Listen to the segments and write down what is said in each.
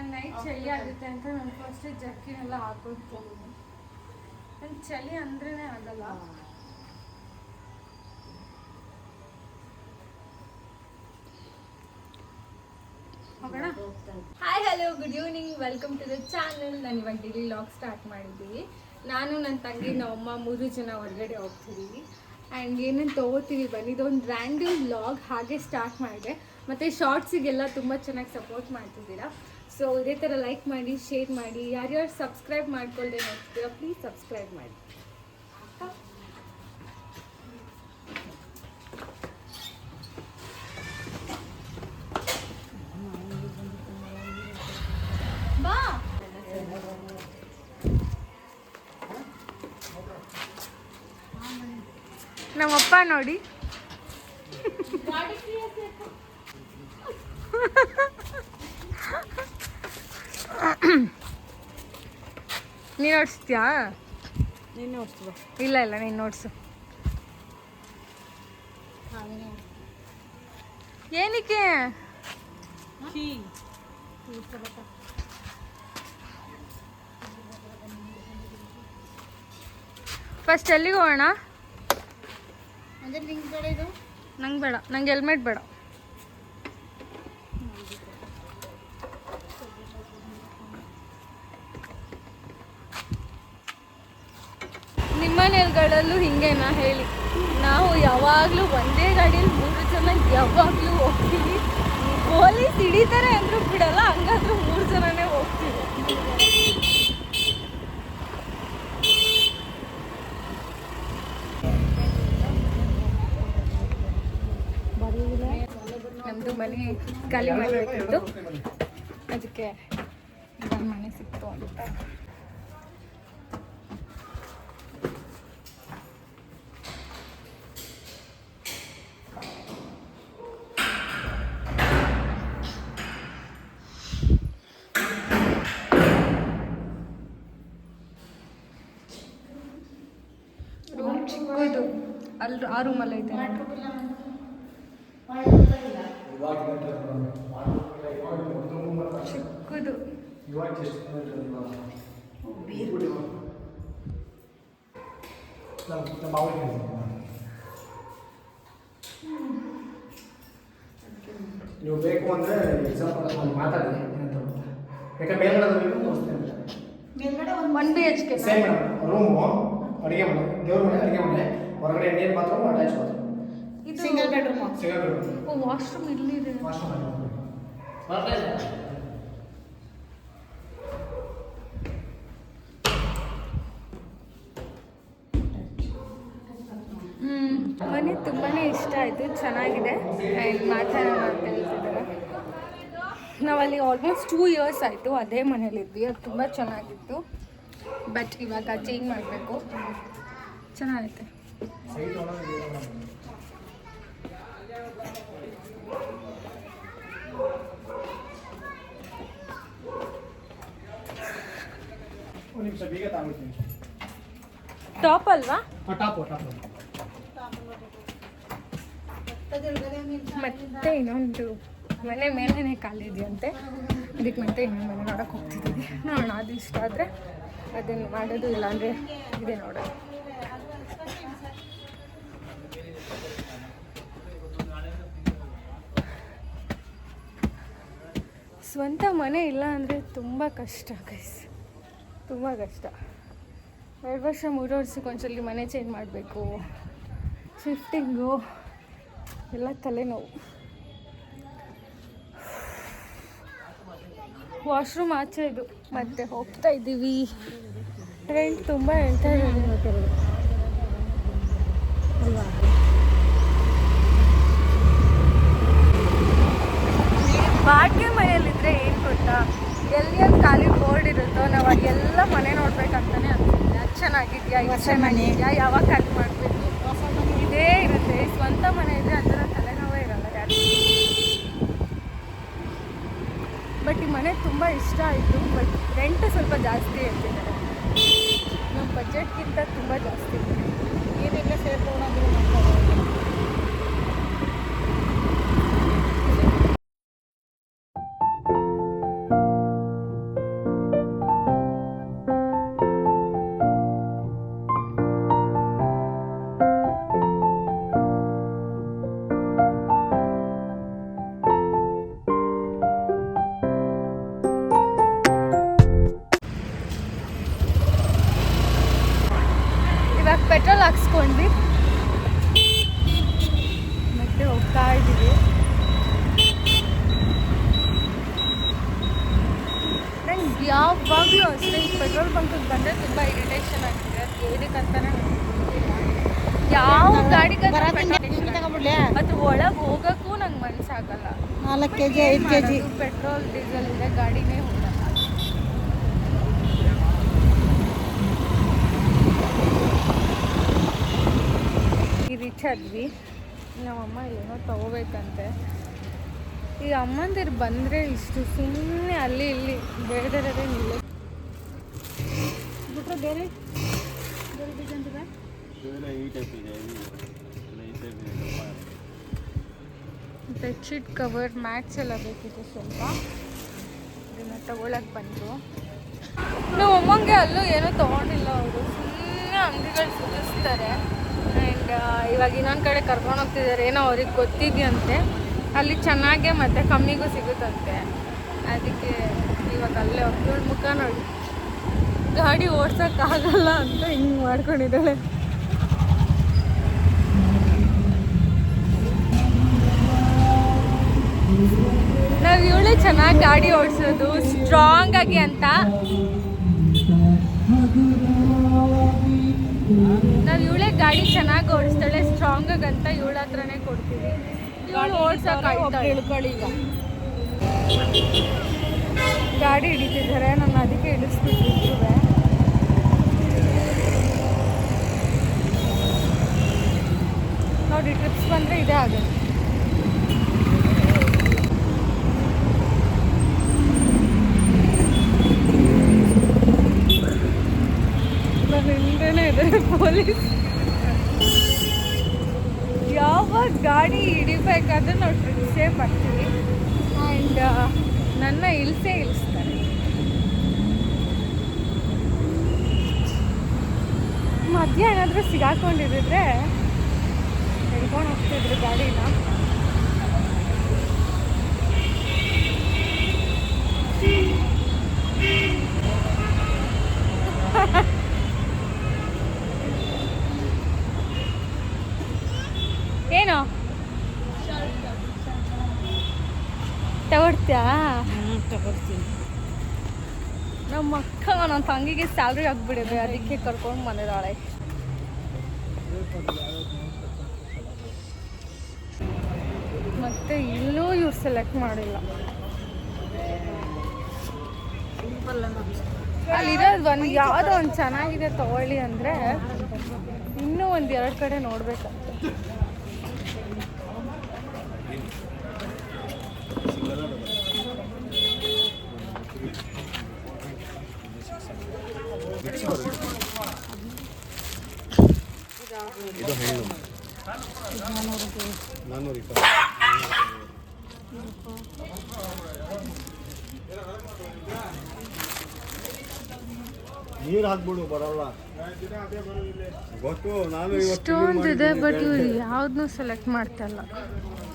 ನಂಗೆ ನೈಟ್ ಚಳಿ ಆಗುತ್ತೆ ಅಂತ ನಾನು ಫಸ್ಟ್ ಜರ್ಕಿನೆಲ್ಲ ಹಾಕೊಳ್ತೀನಿ. ನಂಗೆ ಚಳಿ ಅಂದ್ರೇ ಆಗಲ್ಲ. Hi hello good evening, welcome to the channel. ನಾನು ಇವಾಗ ಡೈಲಿ ವ್ಲಾಗ್ ಸ್ಟಾರ್ಟ್ ಮಾಡಿದ್ದೀವಿ. ನಾನು ನನ್ನ ತಂಗಿ ನಮ್ಮ 3 ಜನ ಹೊರಗಡೆ ಹೋಗ್ತಿದ್ದೀವಿ ಆ್ಯಂಡ್ ಏನೇನು ತೊಗೋತೀವಿ ಬನ್ನಿ. ಇದೊಂದು ರ್ಯಾಂಡಮ್ ವ್ಲಾಗ್ ಹಾಗೆ ಸ್ಟಾರ್ಟ್ ಮಾಡಿದೆ. ಮತ್ತು ಶಾರ್ಟ್ಸಿಗೆಲ್ಲ ತುಂಬ ಚೆನ್ನಾಗಿ ಸಪೋರ್ಟ್ ಮಾಡ್ತಿದ್ದೀರಾ. ಸೊ ಇದೇ ಥರ ಲೈಕ್ ಮಾಡಿ, ಶೇರ್ ಮಾಡಿ. ಯಾರ್ಯಾರು ಸಬ್ಸ್ಕ್ರೈಬ್ ಮಾಡ್ಕೊಳ್ದೆ ನೋಡ್ತೀರಾ ಪ್ಲೀಸ್ ಸಬ್ಸ್ಕ್ರೈಬ್ ಮಾಡಿ. ನಮ್ಮಪ್ಪ ನೋಡಿ ನೀನು ಓಡಿಸ್ತೀಯಾ? ನೀನು ಓಡಿಸ್ತೀವ? ಇಲ್ಲ ಇಲ್ಲ, ನೀನು ಓಡಿಸು. ಏನಕ್ಕೆ? ಫಸ್ಟ್ ಎಲ್ಲಿಗೆ ಹೋಗೋಣ? ನಂಗೆ ಬೇಡ, ನಂಗೆ ಹೆಲ್ಮೆಟ್ ಬೇಡ. ನಿಮ್ಮನೆಗಳಲ್ಲೂ ಹಿಂಗೇನಾ ಹೇಳಿ? ನಾವು ಯಾವಾಗಲೂ ಒಂದೇ ಗಾಡಿಯಲ್ಲಿ 3 ಜನ ಯಾವಾಗಲೂ ಹೋಗ್ತೀವಿ. ಪೊಲೀಸ್ ಹಿಡಿತಾರೆ ಅಂದ್ರೂ ಬಿಡಲ್ಲ, ಹಂಗಾದ್ರೂ 3 ಜನನೇ ಹೋಗ್ತೀವಿ. ನಮ್ಮದು ಮನೆ ಖಾಲಿ ಮಾಡಬೇಕಿತ್ತು, ಅದಕ್ಕೆ ನನ್ನ ಮನೆ ಸಿಕ್ತು ಅಂತ. ರೂಮ್ ಚಿಕ್ಕದು, ಅಲ್ಲಿ ಆ ರೂಮಲ್ಲಿ ಐತೆ. ಚಿಕ್ಕದು ನೀವು ಬೇಕು ಅಂದರೆ ಎಕ್ಸಾಂಪಲ್ ಮಾತಾಡಿ ಯಾಕಂದ್ರೆ ಮೇಲ್ಗಡೆ ಬೇಕು ತೋರಿಸ್ತೇನೆ. 1 BHK ಸೇಮ್ ಮೇಡಮ್, ರೂಮು, ಅಡುಗೆ ಮನೆ, ದೇವ್ರ ಮನೆ, ಅಡುಗೆ ಮನೆ, ಹೊರಗಡೆ ನೀರು ಬಾತ್ರೂಮ್, ಅಟ್ಯಾಚ್ ಬಾತ್ರೂಮ್, ಇದು ಸಿಂಗಲ್ ಬೆಡ್ರೂಮ್. Single bedroom. ಓ, ವಾಶ್ರೂಮ್ ಇಲ್ಲಿದೆ. ವಾಶ್ರೂಮ್ ಮನೆ ತುಂಬಾ ಇಷ್ಟ ಆಯಿತು, ಚೆನ್ನಾಗಿದೆ. ಆ್ಯಂಡ್ ಮಾತಾಡೋಣ ಅಂತ ಹೇಳ್ತಿದ್ದಾರೆ. ನಾವಲ್ಲಿ ಆಲ್ಮೋಸ್ಟ್ 2 ಇಯರ್ಸ್ ಆಯಿತು ಅದೇ ಮನೇಲಿದ್ವಿ. ಅದು ತುಂಬ ಚೆನ್ನಾಗಿತ್ತು. ಬಟ್ ಇವಾಗ ಚೇಂಜ್ ಮಾಡಬೇಕು. ಚೆನ್ನಾಗೈತೆ. ಟಾಪ್ ಅಲ್ವಾ? ಮತ್ತೆ ಇನ್ನೊಂದು ಮನೆ ಮೇಲೇ ಖಾಲಿದೆಯಂತೆ, ಅದಕ್ಕೆ ಮತ್ತೆ ಇನ್ನೊಂದು ಮನೆ ನೋಡೋಕೆ ಹೋಗ್ತಿದ್ದೀವಿ. ನೋಡೋಣ, ಅದು ಇಷ್ಟ ಆದರೆ ಅದನ್ನು ಮಾಡೋದು, ಇಲ್ಲಾಂದರೆ ಇದೆ ನೋಡೋದು. ಸ್ವಂತ ಮನೆ ಇಲ್ಲ ಅಂದರೆ ತುಂಬ ಕಷ್ಟ ಗೈಸ್, ತುಂಬ ಕಷ್ಟ. 2 ವರ್ಷ 3 ವರ್ಷಕ್ಕೆ ಒಂದ್ಸಲಿ ಮನೆ ಚೇಂಜ್ ಮಾಡಬೇಕು, ಶಿಫ್ಟಿಂಗು ಎಲ್ಲ ತಲೆನೋವು. ವಾಶ್ರೂಮ್ ಆಚೆ ಇದು. ಮತ್ತೆ ಹೋಗ್ತಾ ಇದ್ದೀವಿ. ಟ್ರೆಂಡ್ ತುಂಬ ಹೇಳ್ತಾ ಇದ್ದಾರೆ ಅಲ್ವಾ? ಬಾಡಿಗೆ ಮನೆಯಲ್ಲಿದ್ದರೆ ಏನು ಗೊತ್ತಾ, ಎಲ್ಲಿ ಖಾಲಿ ಬೋರ್ಡ್ ಇರುತ್ತೋ ನಾವು ಅದೆಲ್ಲ ಮನೆ ನೋಡ್ಬೇಕಂತಾನೆ ಅನ್ಸುತ್ತೆ. ಅದು ಚೆನ್ನಾಗಿದೆಯಾ, ಇದು ಚೆನ್ನಾಗಿದೆಯಾ, ಯಾವಾಗ ಖಾಲಿ ಮಾಡಬೇಕು, ಇದೇ ಇರುತ್ತೆ. ಸ್ವಂತ ಮನೆ ಇದ್ದರೆ ಅದರ ತಲೆನೋವೇ ಇರಲ್ಲ ಯಾರು. ಬಟ್ ಈ ಮನೆ ತುಂಬ ಇಷ್ಟ ಆಯಿತು. ಬಟ್ ರೆಂಟ್ ಸ್ವಲ್ಪ ಜಾಸ್ತಿ ಹೇಳ್ತಿದ್ದಾರೆ, ನಮ್ಮ ಬಜೆಟ್ಗಿಂತ ತುಂಬ ಜಾಸ್ತಿ. ಏನೆಲ್ಲ ಸೇರ್ಕೊಂಡಾದರೂ ಮಾಡ್ತಾರೆ. ಯಾವಾಗಲೂ ಅಷ್ಟೇ ಈ ಪೆಟ್ರೋಲ್ ಬಂಕಿಗೆ ಬಂದರೆ ತುಂಬ ಇರಿಟೇಷನ್ ಆಗ್ತಿದೆ. ಅದು ಏನಕ್ಕಂತಾನೆ ಯಾವ ಗಾಡಿಗೆ ಅದು ಒಳಗೆ ಹೋಗೋಕ್ಕೂ ನಂಗೆ ಮನಸ್ಸಾಗಲ್ಲ. 4 kg 5 kg ಪೆಟ್ರೋಲ್ ಡೀಸೆಲ್ ಇದೆ ಗಾಡಿನೇ ಹೋಗಲ್ಲ. ರೀಚ್ ಆದ್ವಿ. ನಮ್ಮಮ್ಮ ಏನೋ ತಗೋಬೇಕಂತೆ. ಈ ಅಮ್ಮಂದಿರು ಬಂದರೆ ಇಷ್ಟು ಸುಮ್ಮನೆ ಅಲ್ಲಿ ಇಲ್ಲಿ ಬೇರೆ ನಿಲ್ಲ ಬಿಟ್ರೆ ಬೇರೆ ಬೆಡ್ಶೀಟ್ ಕವರ್ ಮ್ಯಾಟ್ಸ್ ಎಲ್ಲ ಬೇಕಿತ್ತು ಸ್ವಲ್ಪ. ಇದನ್ನು ತಗೊಳಕ್ಕೆ ಬಂದರು. ನಮ್ಮ ಅಮ್ಮಂಗೆ ಅಲ್ಲೂ ಏನೂ ತೊಗೊಂಡಿಲ್ಲ ಅವರು. ಸುಮ್ಮನೆ ಅಂಗಡಿಗಳು ಸುರಿಸ್ತಾರೆ. ಆ್ಯಂಡ್ ಇವಾಗ ಇನ್ನೊಂದು ಕಡೆ ಕರ್ಕೊಂಡು ಹೋಗ್ತಿದ್ದಾರೆ. ಏನೋ ಅವ್ರಿಗೆ ಗೊತ್ತಿದೆಯಂತೆ ಅಲ್ಲಿ ಚೆನ್ನಾಗೆ ಮತ್ತು ಕಮ್ಮಿಗೂ ಸಿಗುತ್ತಂತೆ. ಅದಕ್ಕೆ ಇವಾಗ ಅಲ್ಲೇ ಇವಳ ಮುಖ ನೋಡಿ, ಗಾಡಿ ಓಡ್ಸೋಕ್ಕಾಗಲ್ಲ ಅಂತ ಹಿಂಗೆ ಮಾಡ್ಕೊಂಡಿದ್ದಾಳೆ. ನಾವು ಇವಳೇ ಚೆನ್ನಾಗಿ ಗಾಡಿ ಓಡಿಸೋದು ಸ್ಟ್ರಾಂಗ್ ಆಗಿ ಅಂತ. ನಾವು ಇವಳೇ ಗಾಡಿ ಚೆನ್ನಾಗಿ ಓಡಿಸ್ತಾಳೆ ಸ್ಟ್ರಾಂಗ್ ಆಗಿ ಅಂತ ಇವಳ ಹತ್ರನೇ ಕೊಡ್ತೀವಿ. ಇವಳು ಓಡ್ಸೋಕ್ಕಾಗ್ತಾಳೆ. ಗಾಡಿ ಹಿಡಿತಿದ್ದಾರೆ. ನಾನು ಅದಕ್ಕೆ ಹಿಡಿಸ್ಬಿಟ್ಟಿರ್ತೇವೆ. ನೋಡಿ ಟ್ರಿಪ್ಸ್ ಬಂದರೆ ಇದೇ ಆಗುತ್ತೆ. ಹಿಂದೆನೇ ಇದೆ ಪೊಲೀಸ್. ಯಾವಾಗ ಗಾಡಿ ಹಿಡಿಬೇಕಾದ್ರೆ ನಾವು ಟ್ರಿಪ್ಸೇ ಬರ್ತೀವಿ. ಆ್ಯಂಡ್ ನನ್ನ ಇಳಿಸ್ತಾರೆ. ಮಧ್ಯ ಏನಾದರೂ ಸಿಗಾಕೊಂಡಿದ್ರೆ ಹಿಡ್ಕೊಂಡು ಹೋಗ್ತಿದ್ರು ಗಾಡಿನ. ಏನು ತಗೊಡ್ತೀಯಾ? ತಗೊಳ್ತೀನಿ. ನಮ್ಮ ಅಕ್ಕ ನನ್ನ ತಂಗಿಗೆ ಸ್ಯಾಲ್ರಿ ಆಗಿಬಿಡಿದೆ, ಅದಕ್ಕೆ ಕರ್ಕೊಂಡು ಬಂದಿದ್ದಾಳೆ. ಮತ್ತೆ ಇಲ್ಲೂ ಇವ್ರು ಸೆಲೆಕ್ಟ್ ಮಾಡಿಲ್ಲ. ಅಲ್ಲಿರೋದು ಒಂದು ಯಾವುದೋ ಒಂದು ಚೆನ್ನಾಗಿದೆ ತಗೊಳ್ಳಿ ಅಂದರೆ ಇನ್ನೂ ಒಂದು 2 ಕಡೆ ನೋಡ್ಬೇಕಂತ. ಇದು ಹೆಣ್ಣು 420. ನೀರು ಹಾಕ್ಬಿಡು ಬರಲ್ಲ ಗೊತ್ತು. ನಾನು ಇಷ್ಟೊಂದಿದೆ ಬಟ್ ಇವ್ರು ಯಾವ್ದನ್ನೂ ಸೆಲೆಕ್ಟ್ ಮಾಡ್ತಾಯಿಲ್ಲ.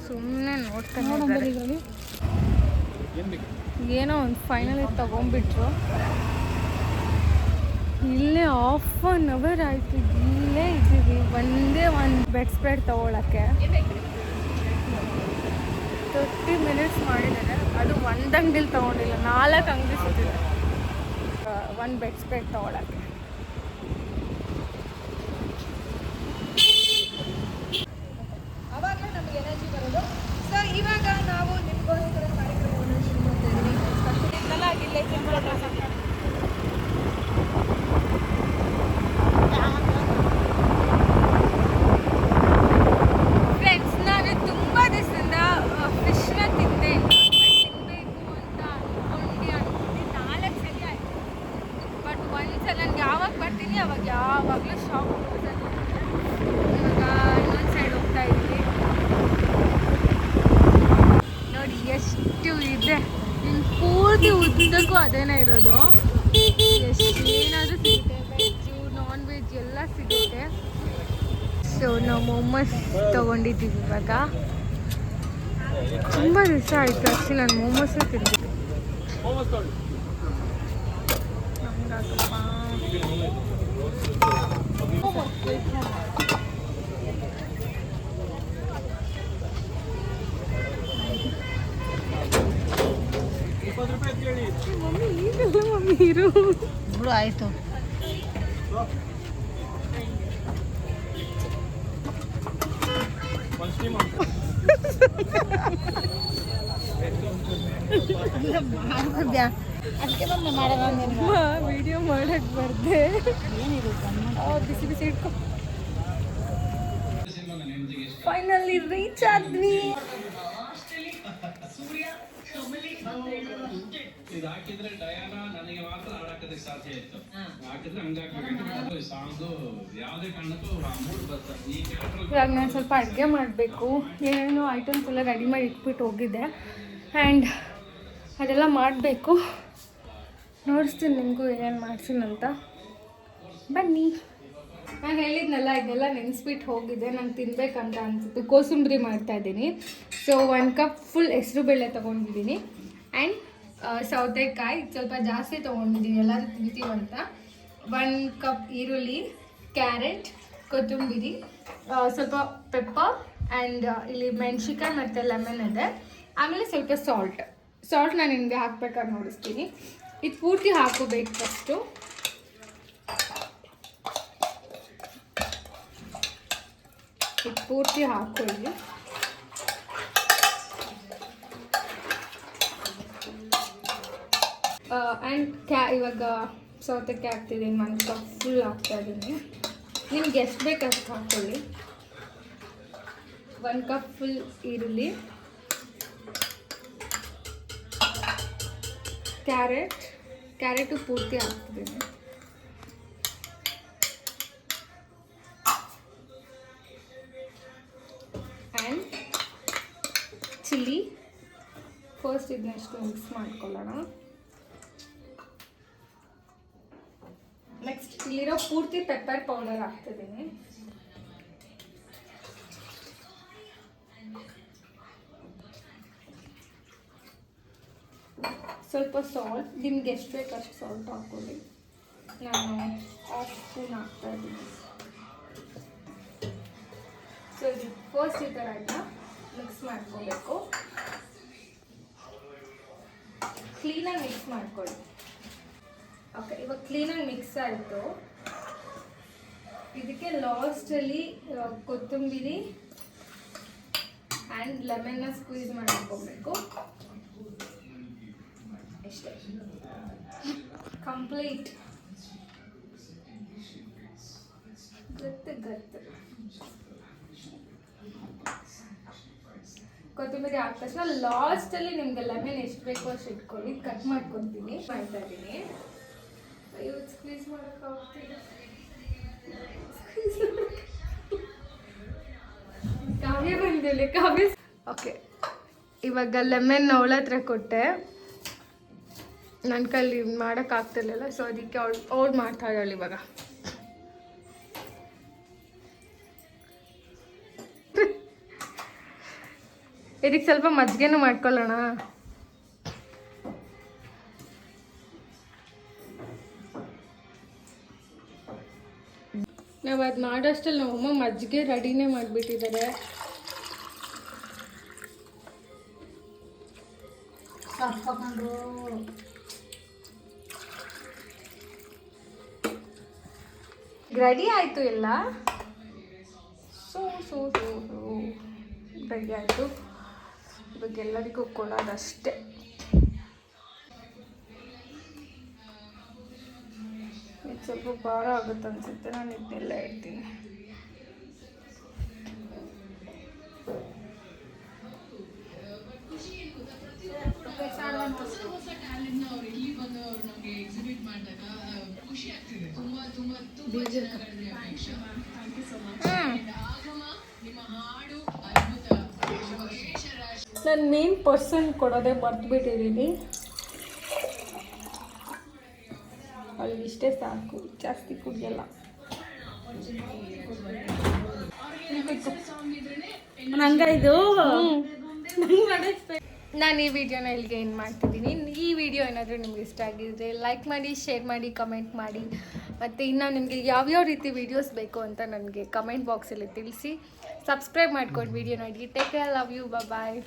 ಸುಮ್ಮನೆ ನೋಡ್ತಾನೆ. ಏನೋ ಒಂದು ಫೈನಲಿ ತಗೊಂಡ್ಬಿಟ್ರು. ಇಲ್ಲೇ 1/2 ಅವರ್ ಆಯಿತು ಇಲ್ಲೇ ಇದ್ದೀವಿ. ಒಂದೇ ಒಂದು ಬೆಡ್ ಸ್ಪ್ರೆಡ್ ತೊಗೊಳಕ್ಕೆ 30 ಮಿನಿಟ್ಸ್ ಮಾಡಿದ್ದಾರೆ. ಅದು ಒಂದು ಅಂಗಡಿಲಿ ತೊಗೊಂಡಿಲ್ಲ, 4 ಅಂಗಡಿ ಸುತ್ತಿದೆ ಒಂದು ಬೆಡ್ ಸ್ಪ್ರೆಡ್ ತೊಗೊಳಕ್ಕೆ. ಅವಾಗಲೇ ನಮಗೆ ಎನರ್ಜಿ ಬರೋದು. ಸೊ ಇವಾಗ ನಾವು ನಿಮಗೋಸ್ಕರ ಕಾರ್ಯಕ್ರಮವನ್ನು ಶುರು ಮಾಡ್ತಾ ಇದ್ದೀವಿ. ಸ್ಪೆಷಲ್ ಆಗಿಲ್ಲ ಫ್ರೆಂಡ್ಸ್, ನಾನು ತುಂಬ ದಿವಸದಿಂದ ಫಿಶ್ನ ತಿಂದೇ ಇಲ್ಲ. ತಿನ್ನಬೇಕು ಅಂತ ಅಂದ್ಕೊಂಡು 4 ಸರಿ ಆಯಿತು. ಬಟ್ ಒಂದ್ಸಲ ನನಗೆ ಯಾವಾಗ ಬರ್ತೀನಿ ಅವಾಗ ಯಾವಾಗಲೂ ಶಾಪ್ ಕ್ಲೋಸ್ ಆಗಿರುತ್ತೆ. ಇವಾಗ ಇನ್ನೊಂದು ಸೈಡ್ ಹೋಗ್ತಾ ಇದ್ದೀವಿ. ನೋಡಿ ಎಷ್ಟು ಇದೆ. ಇನ್ನು ಪೂರ್ತಿ ಉದ್ದಕ್ಕೂ ಅದೇನೇ ಇರೋದು. ಎಷ್ಟು ಏನಾದರೂ ಸಿಗುತ್ತೆ, ವೆಜ್ಜು ನಾನ್ ವೆಜ್ ಎಲ್ಲ ಸಿಗುತ್ತೆ. ಸೊ ನಾವು ಮೊಮೋಸ್ ತೊಗೊಂಡಿದ್ದೀವಿ ಇವಾಗ. ತುಂಬ ದಿವಸ ಆಯಿತು ಆ್ಯಕ್ಚುಲಿ ನಾನು ಮೊಮೋಸೇ ತಿಂದಿದ್ದು. ಮಮ್ಮಿ ಈಗಲ್ಲ ಮಮ್ಮಿ ಇರು. ಬಿಡು ಆಯಿತು. ಅದಕ್ಕೆ ಬಂದು ಮಾಡೋಣ ನಿನಗೆ. ವಿಡಿಯೋ ಮಾಡಕ್ಕೆ ಬರ್ದೆ. ಬಿಸಿ ಬಿಸಿ ಇಟ್ಕೊ. ಫೈನಲಿ ರೀಚ್ ಆದ್ವಿ. ಇದು ಹಾಕಿದ್ರೆ ಡಯಾನ ನನಗೆ ಮಾತ್ರ ಹಾಡಕ್ಕೆ ಸಾಧ್ಯ ಇತ್ತು. ಹಾಕಿದ್ರೆ ಹಂಗಾಗ್ಬೇಕಂದ್ರೆ ಸಾಂಗು ಯಾವುದೇ ಕಾರಣಕ್ಕೂ ಮೂಡ್ ಬರ್ತದೆ. ಈ ಇವಾಗ ನಾನು ಸ್ವಲ್ಪ ಅಡುಗೆ ಮಾಡಬೇಕು. ಏನೇನೋ ಐಟಮ್ಸ್ ಎಲ್ಲ ರೆಡಿ ಮಾಡಿ ಇಟ್ಬಿಟ್ಟು ಹೋಗಿದ್ದೆ ಆ್ಯಂಡ್ ಅದೆಲ್ಲ ಮಾಡಬೇಕು. ನೋಡಿಸ್ತೀನಿ ನಿಮಗೂ ಏನೇನು ಮಾಡ್ತೀನಂತ. ಬನ್ನಿ. ನಾನು ಹೇಳಿದ್ನಲ್ಲ ಇದೆಲ್ಲ ನೆನೆಸ್ಬಿಟ್ಟು ಹೋಗಿದ್ದೆ. ನಾನು ತಿನ್ಬೇಕಂತ ಅನ್ಸುತ್ತೆ. ಕೋಸಂಬರಿ ಮಾಡ್ತಾಯಿದ್ದೀನಿ. ಸೊ 1 ಕಪ್ ಫುಲ್ ಹೆಸರು ಬೇಳೆ ತೊಗೊಂಡಿದ್ದೀನಿ ಆ್ಯಂಡ್ ಸೌತೆಕಾಯಿ ಸ್ವಲ್ಪ ಜಾಸ್ತಿ ತೊಗೊಂಡಿದ್ದೀನಿ ಎಲ್ಲರೂ ತಿಂತೀವಂತ. 1 ಕಪ್ ಈರುಳ್ಳಿ, ಕ್ಯಾರೆಟ್, ಕೊತ್ತಂಬರಿ, ಸ್ವಲ್ಪ ಪೆಪ್ಪರ್ ಆ್ಯಂಡ್ ಇಲ್ಲಿ ಮೆಣಸಿನ್ಕಾಯಿ ಮತ್ತು ಲೆಮನ್ ಇದೆ. ಆಮೇಲೆ ಸ್ವಲ್ಪ ಸಾಲ್ಟ್ ನಾನು ನಿಮಗೆ ಹಾಕ್ಬೇಕಾದ್ರೆ ನೋಡಿಸ್ತೀನಿ. ಇದು ಪೂರ್ತಿ ಹಾಕೋಬೇಕು ಫಸ್ಟು. ಇದು ಪೂರ್ತಿ ಹಾಕ್ಕೊಳ್ಳಿ. ಆ್ಯಂಡ್ ಇವಾಗ ಸೌತೆಕಾಯಿ ಹಾಕ್ತಿದ್ದೀನಿ. 1 ಕಪ್ ಫುಲ್ ಹಾಕ್ತಾಯಿದ್ದೀನಿ. ನಿಮ್ಗೆ ಎಷ್ಟು ಬೇಕು ಅಷ್ಟು ಹಾಕ್ಕೊಳ್ಳಿ. 1 ಕಪ್ ಫುಲ್ ಈರುಳ್ಳಿ, ಕ್ಯಾರೆಟು ಪೂರ್ತಿ ಹಾಕ್ತಿದ್ದೀನಿ. And chilli. ಫಸ್ಟ್ ಇದನ್ನಷ್ಟು ಮಿಕ್ಸ್ ಮಾಡ್ಕೊಳ್ಳೋಣ. ನೆಕ್ಸ್ಟ್ ಇಲ್ಲಿರೋ ಪೂರ್ತಿ ಪೆಪ್ಪರ್ ಪೌಡರ್ ಹಾಕ್ತಿದ್ದೀನಿ. ಸ್ವಲ್ಪ ಸಾಲ್ಟ್, ನಿಮ್ಗೆ ಎಷ್ಟು ಬೇಕು ಅಷ್ಟು ಸಾಲ್ಟ್ ಹಾಕ್ಕೊಳ್ಳಿ. ನಾನು 1/2 ಸ್ಪೂನ್ ಹಾಕ್ತಾಯಿದ್ದೀನಿ. ಸೊ ಇದು ಫಸ್ಟ್ ಈ ಥರ ಎಲ್ಲ ಮಿಕ್ಸ್ ಮಾಡ್ಕೋಬೇಕು. ಕ್ಲೀನಾಗಿ ಮಿಕ್ಸ್ ಮಾಡ್ಕೊಳ್ಳಿ. ಓಕೆ, ಇವಾಗ ಕ್ಲೀನಾಗಿ ಮಿಕ್ಸ್ ಆಯಿತು. ಇದಕ್ಕೆ ಲಾಸ್ಟಲ್ಲಿ ಕೊತ್ತಂಬರಿ ಆ್ಯಂಡ್ ಲೆಮನ್ನ ಸ್ಕ್ವೀಸ್ ಮಾಡ್ಕೋಬೇಕು. ಇಷ್ಟೇ, ಕಂಪ್ಲೀಟ್. ಗತ್ತು ಕೊತ್ತಂಬರಿ ಹಾಕಿದ ತಕ್ಷಣ ಲಾಸ್ಟಲ್ಲಿ ನಿಮ್ಗೆ ಲೆಮನ್ ಎಷ್ಟು ಬೇಕೋ ಅಷ್ಟು ಇಟ್ಕೊಳ್ಳಿ. ಕಟ್ ಮಾಡ್ಕೊತೀನಿ. ಮಾಡ್ತಾ ಇದ್ದೀನಿ. ಇವತ್ತು ಸ್ಕ್ವೀಸ್ ಮಾಡೋಕ್ಕಾಗ್ತಿಲ್ಲ. ಕಾವ್ಯ ಬಂದಿಲ್ಲ. ಕಾವ್ಯ ಓಕೆ, ಇವಾಗ ಲೆಮನ್ ಅವಳ ಹತ್ರ ಕೊಟ್ಟೆ. ನನ್ನ ಕೈಲಿ ಮಾಡೋಕ್ಕಾಗ್ತಿರ್ಲಿಲ್ಲ. ಸೊ ಅದಕ್ಕೆ ಅವಳು ಮಾಡ್ತಾ ಇದ್ದಾಳೆ ಇವಾಗ. ಇದಕ್ಕೆ ಸ್ವಲ್ಪ ಮಜ್ಜಿಗೆನೂ ಮಾಡ್ಕೊಳ್ಳೋಣ. ನಾವು ಅದು ಮಾಡೋಷ್ಟಲ್ಲಿ ನಮ್ಮಮ್ಮ ಮಜ್ಜಿಗೆ ರೆಡಿನೇ ಮಾಡಿಬಿಟ್ಟಿದ್ದಾರೆ. ರೆಡಿ ಆಯಿತು ಎಲ್ಲ. ರೆಡಿ ಆಯಿತು. ಇವಾಗ ಎಲ್ಲರಿಗೂ ಕೊಡೋದಷ್ಟೇ. ಇದು ಸ್ವಲ್ಪ ಭಾರ ಆಗುತ್ತೆ ಅನಿಸುತ್ತೆ. ನಾನು ಇದನ್ನೆಲ್ಲ ಇಡ್ತೀನಿ. ನಾನು ಮೇನ್ ಪರ್ಸನ್ ಕೊಡೋದೇ ಮರ್ತ್ಬಿಟ್ಟಿದ್ದೀನಿ. ಅವ್ಳಿಗೆ ಇಷ್ಟೇ ಸಾಕು, ಜಾಸ್ತಿ ಕುಡಿಯಲ್ಲ. ನಂಗಾಯ್ತು. ನಾನು ಈ ವಿಡಿಯೋನ ಇಲ್ಲಿಗೆ ಏನು ಮಾಡ್ತಿದ್ದೀನಿ. ಈ ವಿಡಿಯೋ ಏನಾದರೂ ನಿಮ್ಗೆ ಇಷ್ಟ ಆಗಿದ್ರೆ ಲೈಕ್ ಮಾಡಿ, ಶೇರ್ ಮಾಡಿ, ಕಮೆಂಟ್ ಮಾಡಿ. ಮತ್ತು ಇನ್ನು ನಿಮಗೆ ಯಾವ್ಯಾವ ರೀತಿ ವೀಡಿಯೋಸ್ ಬೇಕು ಅಂತ ನನಗೆ ಕಮೆಂಟ್ ಬಾಕ್ಸಲ್ಲಿ ತಿಳಿಸಿ. ಸಬ್ಸ್ಕ್ರೈಬ್ ಮಾಡ್ಕೊಂಡು ವಿಡಿಯೋ ನೋಡಿ. Take care, love you, bye.